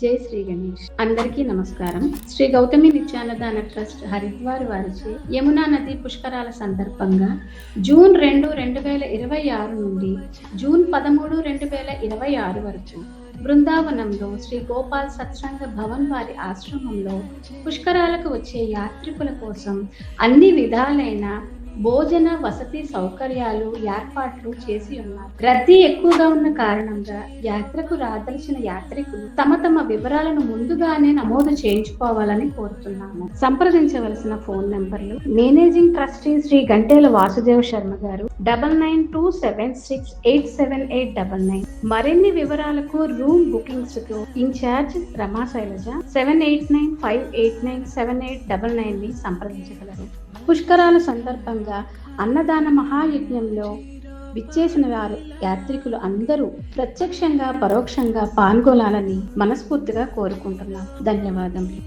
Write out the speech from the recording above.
జై శ్రీ గణేష్. అందరికీ నమస్కారం. శ్రీ గౌతమి నిత్యాన్నదాన ట్రస్ట్ హరిద్వార్ వారిచే యమునా నది పుష్కరాల సందర్భంగా జూన్ 2, 2026 నుండి జూన్ 13, 2026 వరకు బృందావనంలో శ్రీ గోపాల్ సత్సంగ భవన్ వారి ఆశ్రమంలో పుష్కరాలకు వచ్చే యాత్రికుల కోసం అన్ని విధాలైన భోజన వసతి సౌకర్యాలు ఏర్పాట్లు చేసి ఉన్నారు. రద్దీ ఎక్కువగా ఉన్న కారణంగా యాత్రకు రాదలిచిన యాత్రికులు తమ వివరాలను ముందుగానే నమోదు చేయించుకోవాలని కోరుతున్నాము. సంప్రదించవలసిన ఫోన్ నంబర్లు మేనేజింగ్ ట్రస్టీ శ్రీ గంటేల వాసుదేవ శర్మ గారు 9927687899. మరిన్ని వివరాలకు రూమ్ బుకింగ్స్ కు ఇన్ఛార్జ్ రమా శైలజ 7895897899 ని సంప్రదించగలరు. పుష్కరాల సందర్భంగా అన్నదాన మహాయజ్ఞంలో విచ్చేసిన వారు యాత్రికులు అందరూ ప్రత్యక్షంగా పరోక్షంగా పాల్గొనాలని మనస్ఫూర్తిగా కోరుకుంటున్నాం. ధన్యవాదములు.